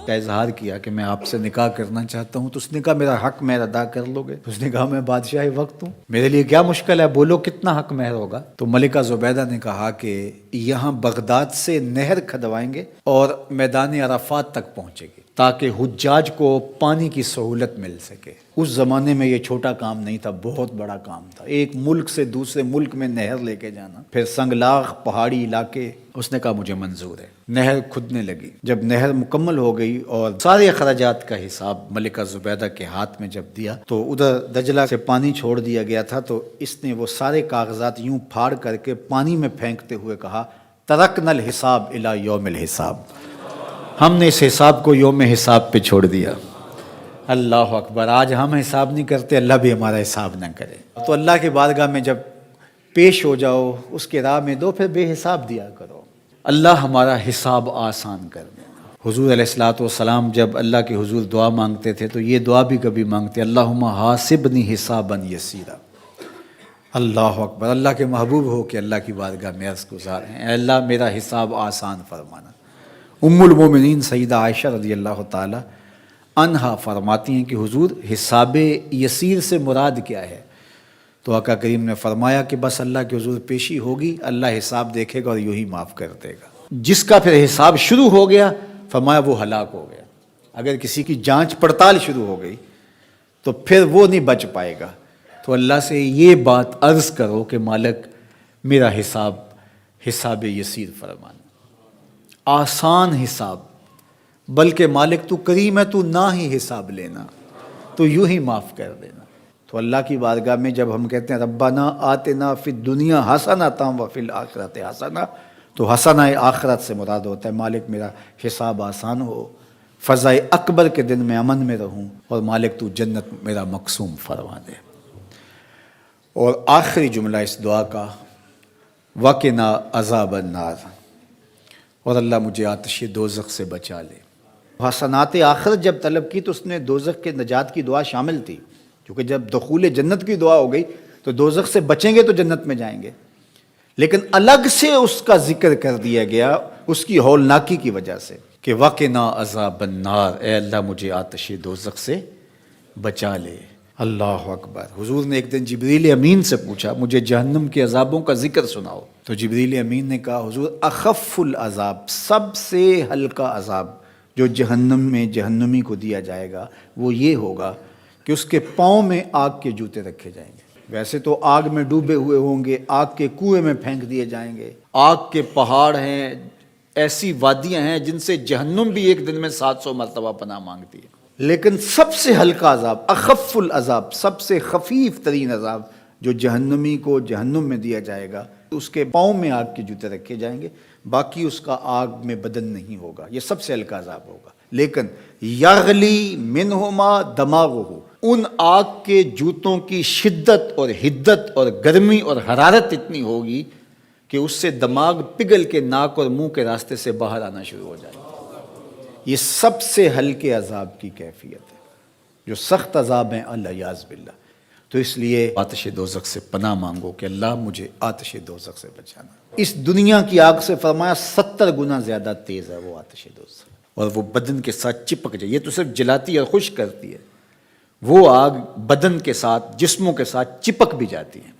کا اظہار کیا کہ میں آپ سے نکاح کرنا چاہتا ہوں، تو اس نے کہا میرا حق مہر ادا کر لو گے؟ اس نے کہا میں بادشاہ وقت ہوں، میرے لیے کیا مشکل ہے، بولو کتنا حق مہر ہوگا؟ تو ملکہ زبیدہ نے کہا کہ یہاں بغداد سے نہر کھدوائیں گے اور میدان عرفات تک پہنچے گی تاکہ حجاج کو پانی کی سہولت مل سکے۔ اس زمانے میں یہ چھوٹا کام نہیں تھا، بہت بڑا کام تھا، ایک ملک سے دوسرے ملک میں نہر لے کے جانا، پھر سنگلاخ پہاڑی علاقے۔ اس نے کہا مجھے منظور ہے۔ نہر کھدنے لگی، جب نہر مکمل ہو گئی اور سارے اخراجات کا حساب ملکہ زبیدہ کے ہاتھ میں جب دیا تو ادھر دجلہ سے پانی چھوڑ دیا گیا تھا، تو اس نے وہ سارے کاغذات یوں پھاڑ کر کے پانی میں پھینکتے ہوئے کہا ترکنا الحساب الی یوم الحساب، ہم نے اس حساب کو یوم حساب پہ چھوڑ دیا۔ اللہ اکبر! آج ہم حساب نہیں کرتے، اللہ بھی ہمارا حساب نہ کرے۔ تو اللہ کی بارگاہ میں جب پیش ہو جاؤ، اس کے راہ میں دو، پھر بے حساب دیا کرو، اللہ ہمارا حساب آسان کر دے۔ حضور علیہ الصلوۃ والسلام جب اللہ کے حضور دعا مانگتے تھے تو یہ دعا بھی کبھی مانگتے، اللہم حاسبنی حسابا یسیرا۔ اللہ اکبر! اللہ کے محبوب ہو کہ اللہ کی بارگاہ میں عرض گزار ہیں، اے اللہ میرا حساب آسان فرمانا۔ ام المومنین سیدہ عائشہ رضی اللہ تعالی عنہا فرماتی ہیں کہ حضور حساب یسیر سے مراد کیا ہے؟ تو آقا کریم نے فرمایا کہ بس اللہ کے حضور پیشی ہوگی، اللہ حساب دیکھے گا اور یوں ہی معاف کر دے گا۔ جس کا پھر حساب شروع ہو گیا فرمایا وہ ہلاک ہو گیا۔ اگر کسی کی جانچ پڑتال شروع ہو گئی تو پھر وہ نہیں بچ پائے گا۔ تو اللہ سے یہ بات عرض کرو کہ مالک میرا حساب یسیر فرمانا، آسان حساب، بلکہ مالک تو کریم ہے، تو نہ ہی حساب لینا، تو یوں ہی معاف کر دینا۔ تو اللہ کی بارگاہ میں جب ہم کہتے ہیں ربنا آتنا فی الدنیا حسنۃ وفی الآخرۃ حسنہ، تو حسنہ آخرت سے مراد ہوتا ہے مالک میرا حساب آسان ہو، فضا اکبر کے دن میں امن میں رہوں، اور مالک تو جنت میرا مقسوم فرما دے۔ اور آخری جملہ اس دعا کا وقنا عذاب النار، اور اللہ مجھے آتش دوزخ سے بچا لے۔ حسنات آخرت جب طلب کی تو اس نے دوزخ کے نجات کی دعا شامل تھی، کیونکہ جب دخول جنت کی دعا ہو گئی تو دوزخ سے بچیں گے تو جنت میں جائیں گے، لیکن الگ سے اس کا ذکر کر دیا گیا اس کی ہولناکی کی وجہ سے کہ وقنا عذاب النار، اے اللہ مجھے آتش دوزخ سے بچا لے۔ اللہ اکبر! حضور نے ایک دن جبریل امین سے پوچھا مجھے جہنم کے عذابوں کا ذکر سناؤ، تو جبریل امین نے کہا حضور اخف العذاب، سب سے ہلکا عذاب جو جہنم میں جہنمی کو دیا جائے گا وہ یہ ہوگا کہ اس کے پاؤں میں آگ کے جوتے رکھے جائیں گے۔ ویسے تو آگ میں ڈوبے ہوئے ہوں گے، آگ کے کنویں میں پھینک دیے جائیں گے، آگ کے پہاڑ ہیں، ایسی وادیاں ہیں جن سے جہنم بھی ایک دن میں 700 مرتبہ پناہ مانگتی ہے، لیکن سب سے ہلکا عذاب، اخف العذاب، سب سے خفیف ترین عذاب جو جہنمی کو جہنم میں دیا جائے گا، اس کے پاؤں میں آگ کے جوتے رکھے جائیں گے، باقی اس کا آگ میں بدن نہیں ہوگا، یہ سب سے ہلکا عذاب ہوگا۔ لیکن یغلی منہما دماغہ، ان آگ کے جوتوں کی شدت اور حدت اور گرمی اور حرارت اتنی ہوگی کہ اس سے دماغ پگھل کے ناک اور منہ کے راستے سے باہر آنا شروع ہو جائے گا۔ یہ سب سے ہلکے عذاب کی کیفیت ہے، جو سخت عذاب ہیں الیاذ باللہ۔ تو اس لیے آتش دوزخ سے پناہ مانگو کہ اللہ مجھے آتش دوزخ سے بچانا۔ اس دنیا کی آگ سے فرمایا 70 گنا زیادہ تیز ہے وہ آتش دوزخ، اور وہ بدن کے ساتھ چپک جائے، یہ تو صرف جلاتی اور خشک کرتی ہے، وہ آگ بدن کے ساتھ جسموں کے ساتھ چپک بھی جاتی ہے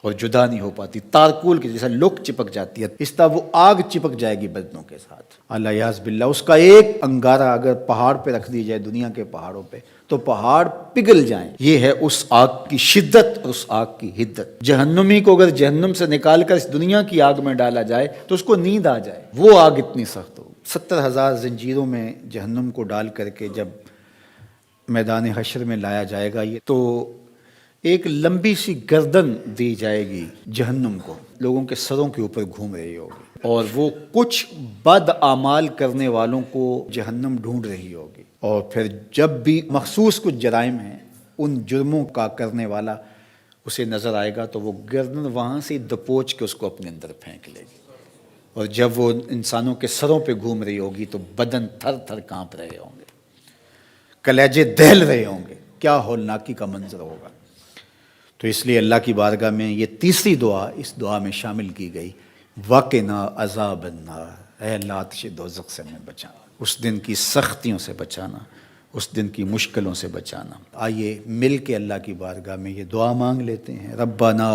اور جدا نہیں ہو پاتی، تارکول کی جیسا لک چپک جاتی ہے، اس طرح وہ آگ چپک جائے گی بدنوں کے ساتھ الیاذ باللہ۔ اس کا ایک انگارہ اگر پہاڑ پہ رکھ دی جائے، دنیا کے پہاڑوں پہ، تو پہاڑ پگھل جائیں۔ یہ ہے اس آگ کی شدت اور اس آگ کی حدت۔ جہنمی کو اگر جہنم سے نکال کر اس دنیا کی آگ میں ڈالا جائے تو اس کو نیند آ جائے، وہ آگ اتنی سخت ہو۔ 70,000 زنجیروں میں جہنم کو ڈال کر کے جب میدان حشر میں لایا جائے گا، یہ تو ایک لمبی سی گردن دی جائے گی جہنم کو، لوگوں کے سروں کے اوپر گھوم رہی ہوگی، اور وہ کچھ بد اعمال کرنے والوں کو جہنم ڈھونڈ رہی ہوگی، اور پھر جب بھی مخصوص کچھ جرائم ہیں ان جرموں کا کرنے والا اسے نظر آئے گا تو وہ گردن وہاں سے دپوچ کے اس کو اپنے اندر پھینک لے گی، اور جب وہ انسانوں کے سروں پہ گھوم رہی ہوگی تو بدن تھر تھر کانپ رہے ہوں گے، کلیجے دہل رہے ہوں گے، کیا ہولناکی کا منظر ہوگا۔ تو اس لیے اللہ کی بارگاہ میں یہ تیسری دعا اس دعا میں شامل کی گئی، وقنا عذاب النار، اے اللہ آتش دوزخ سے ہمیں بچانا، اس دن کی سختیوں سے بچانا، اس دن کی مشکلوں سے بچانا۔ آئیے مل کے اللہ کی بارگاہ میں یہ دعا مانگ لیتے ہیں۔ ربنا